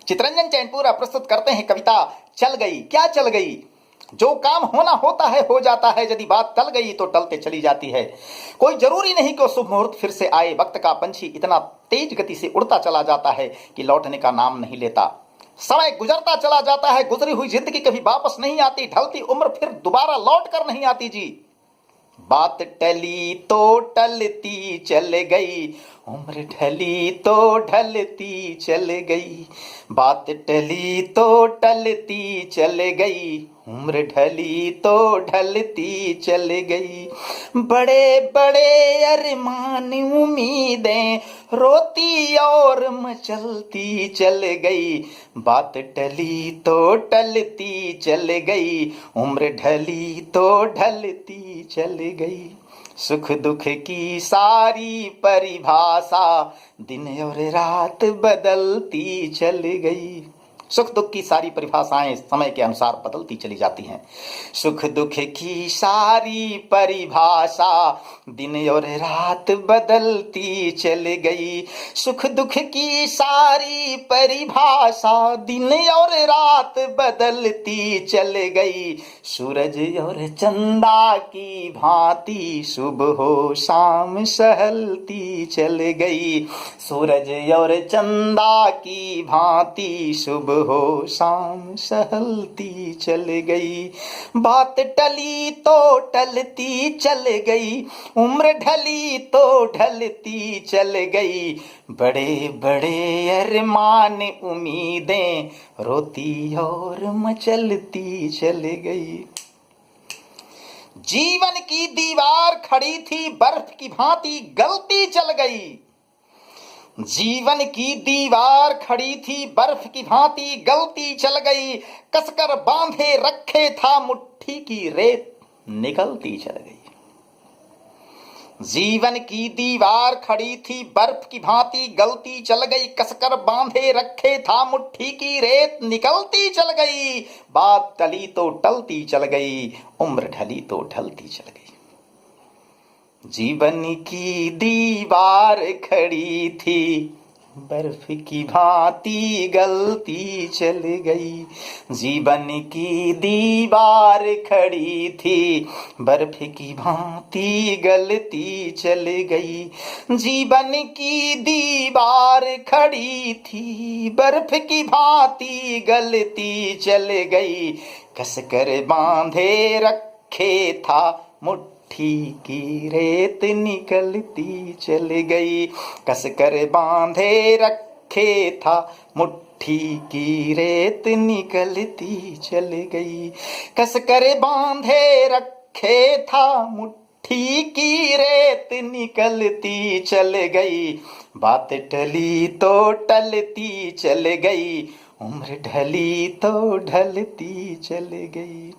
चितरंजन चैनपुरा प्रस्तुत करते हैं कविता चल गई। क्या चल गई? जो काम होना होता है हो जाता है, यदि बात टल गई तो टलते चली जाती है। कोई जरूरी नहीं कि शुभ मुहूर्त फिर से आए। वक्त का पंछी इतना तेज गति से उड़ता चला जाता है कि लौटने का नाम नहीं लेता। समय गुजरता चला जाता है, गुजरी हुई जिंदगी कभी वापस नहीं आती। ढलती उम्र फिर दोबारा लौट कर नहीं आती जी। बात टली तो टलती चल गई, उम्र ढली तो ढलती चल गई। बात टली तो टलती चल गई, उम्र ढली तो ढलती चल गई। बड़े बड़े अरमान उम्मीदें रोती और मचलती चल गई। बात टली तो टलती चल गई, उम्र ढली तो ढलती चल गई। सुख दुख की सारी परिभाषा दिन और रात बदलती चल गई। सुख दुख की सारी परिभाषाएं समय के अनुसार बदलती चली जाती हैं। सुख दुख की सारी परिभाषा दिन और रात बदलती चल गई। सुख दुख की सारी परिभाषा दिन और रात बदलती चल गई। सूरज और चंदा की भांति सुबह हो शाम सहलती चल गई। सूरज और चंदा की भांति सुबह हो शाम सहलती चल गई। बात टली तो टलती चल गई, उम्र ढली तो ढलती चल गई। बड़े बड़े अरमान उम्मीदें रोती और मचलती चल गई। जीवन की दीवार खड़ी थी बर्फ की भांति गलती चल गई। जीवन की दीवार खड़ी थी बर्फ की भांति गलती चल गई। कसकर बांधे रखे था मुट्ठी की रेत निकलती चल गई। जीवन की दीवार खड़ी थी बर्फ की भांति गलती चल गई। कसकर बांधे रखे था मुट्ठी की रेत निकलती चल गई। बात टली तो टलती चल गई, उम्र ढली तो ढलती चल गई। जीवन की दीवार खड़ी थी बर्फ की भांति गलती चल गई। जीवन की दीवार खड़ी थी बर्फ की भांति गलती चल गई। जीवन की दीवार खड़ी थी बर्फ की भांति गलती चल गई। कसकर बांधे रखे था मुट्ठी की रेत निकलती चल गई। कसकर बांधे रखे था मुट्ठी की रेत निकलती चल गई। कसकर बांधे रखे था मुट्ठी की रेत निकलती चल गई। बात टली तो टलती चल गई, उम्र ढली तो ढलती चल गई।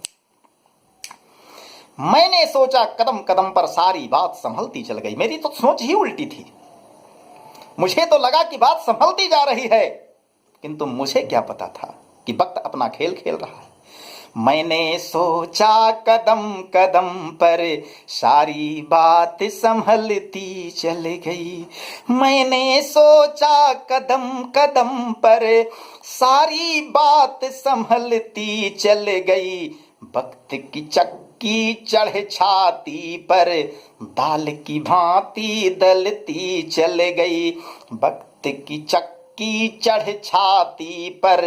मैंने सोचा कदम कदम पर सारी बात संभलती चल गई। मेरी तो सोच ही उल्टी थी। मुझे तो लगा कि बात संभलती जा रही है, किंतु मुझे क्या पता था कि वक्त अपना खेल खेल रहा है। मैंने सोचा कदम कदम पर सारी बात संभलती चल गई। मैंने सोचा कदम कदम पर सारी बात संभलती चल गई। वक्त की चक्की चढ़ छाती पर दाल की भांति दलती चल गई। वक्त की चक्की चढ़ छाती पर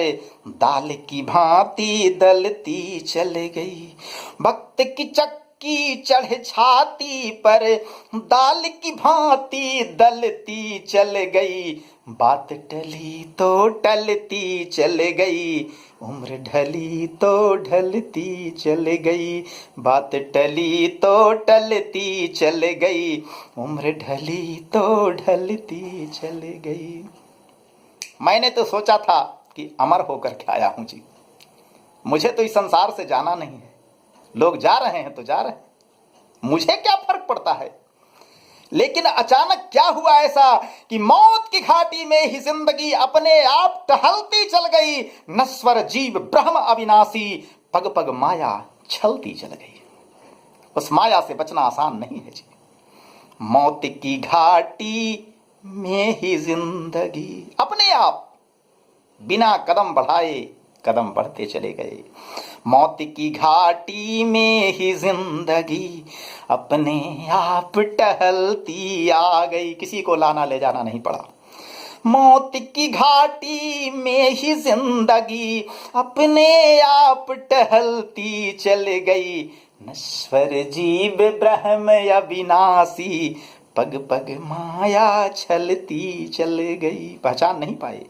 दाल की भांति दलती चल गई। वक्त की चक्की चढ़ छाती पर दाल की भांति दलती चल गई। बात टली तो टलती चल गई, उम्र ढली तो ढलती चल गई। बात टली तो टलती चल गई, उम्र ढली तो ढलती चल गई। मैंने तो सोचा था कि अमर होकर के आया हूं जी। मुझे तो इस संसार से जाना नहीं है। लोग जा रहे हैं तो जा रहे हैं, मुझे क्या फर्क पड़ता है। लेकिन अचानक क्या हुआ ऐसा कि मौत की घाटी में ही जिंदगी अपने आप टहलती चल गई। नश्वर जीव ब्रह्म अविनाशी, पग पग माया छलती चल गई। उस माया से बचना आसान नहीं है जी। मौत की घाटी में ही जिंदगी अपने आप बिना कदम बढ़ाए कदम बढ़ते चले गए। मौत की घाटी में ही जिंदगी अपने आप टहलती आ गई, किसी को लाना ले जाना नहीं पड़ा। मौत की घाटी में ही जिंदगी अपने आप टहलती चल गई। नश्वर जीव ब्रह्म अविनाशी, पग पग माया छलती चल गई। पहचान नहीं पाए।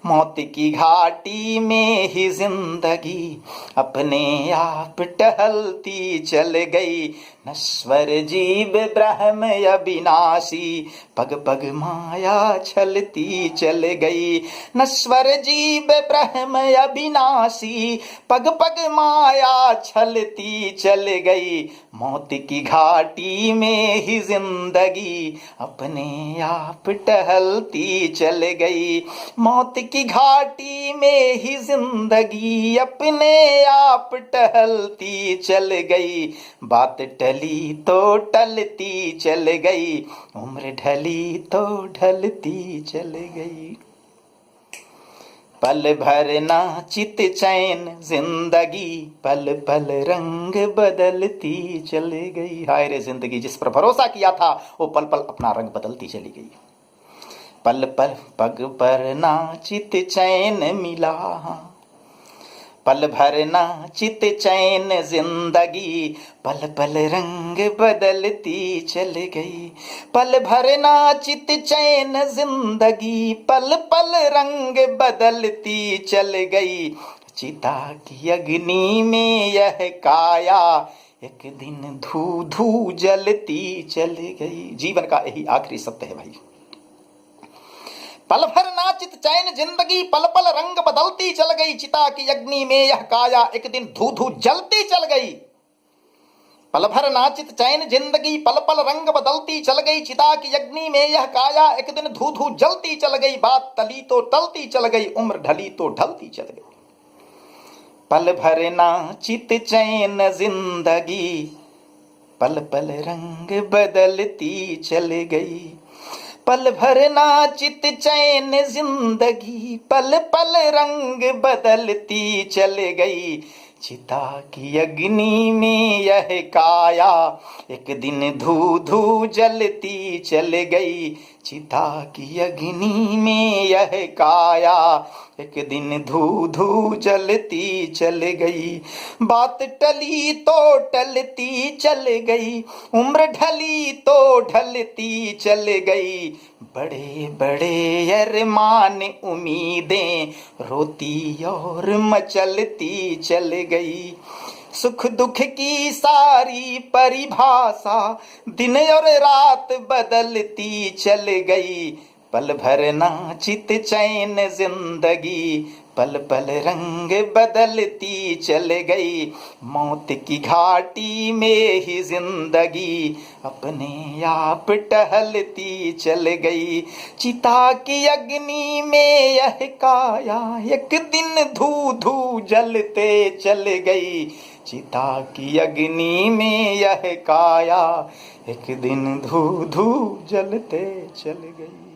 मौत की घाटी में ही जिंदगी अपने आप टहलती चल गई। नश्वर जीव ब्रह्म अविनाशी, पग पग माया छलती चल गई। नश्वर जीव ब्रह्म अविनाशी, पग पग माया छलती चल गई। मौत की घाटी में ही जिंदगी अपने आप टहलती चल गई। मौत की घाटी में ही जिंदगी अपने आप टहलती चल गई। बात टली तो टलती चल गई, उम्र ढली तो ढलती चल गई। पल भर ना चित चैन जिंदगी, पल पल रंग बदलती चली गई। हाय रे जिंदगी, जिस पर भरोसा किया था वो पल पल अपना रंग बदलती चली गई। पल पल पग पर ना चित चैन मिला, पल भर ना चित चैन जिंदगी, पल पल रंग बदलती चल गई। पल भर ना चित चैन जिंदगी, पल पल रंग बदलती चल गई। चिता की अग्नि में यह काया एक दिन धू धू जलती चल गई। जीवन का यही आखिरी सत्य है भाई। पल भर नाचित चैन जिंदगी, पल पल रंग बदलती चल गई। चिता की अग्नि में यह काया एक दिन धू धू जलती चल गई। पल भर नाचित चैन जिंदगी, पल पल रंग बदलती चल गई। चिता की अग्नि में यह काया एक दिन धू धू जलती चल गई। बात टली तो टलती चल गई, उम्र ढली तो ढलती चल गई। पल भर नाचित चैन जिंदगी, पल पल रंग बदलती चल गई। पल भर नाचित चैन जिंदगी, पल पल रंग बदलती चल गई। चिता की अग्नि में यह काया एक दिन धू धू जलती चल गई। चिता की अग्नि में यह काया एक दिन धू धू जलती चल गई। बात टली तो टलती चल गई, उम्र ढली तो ढलती चल गई। बड़े बड़े अरमान उम्मीदें रोती और मचलती चल गई। सुख दुख की सारी परिभाषा दिन और रात बदलती चल गई। पल भर नाचित चैन जिंदगी, पल पल रंग बदलती चल गई। मौत की घाटी में ही जिंदगी अपने आप टहलती चल गई। चिता की अग्नि में यह काया एक दिन धू धू जलते चल गई। चिता की अग्नि में यह काया एक दिन धू धू जलते चल गई।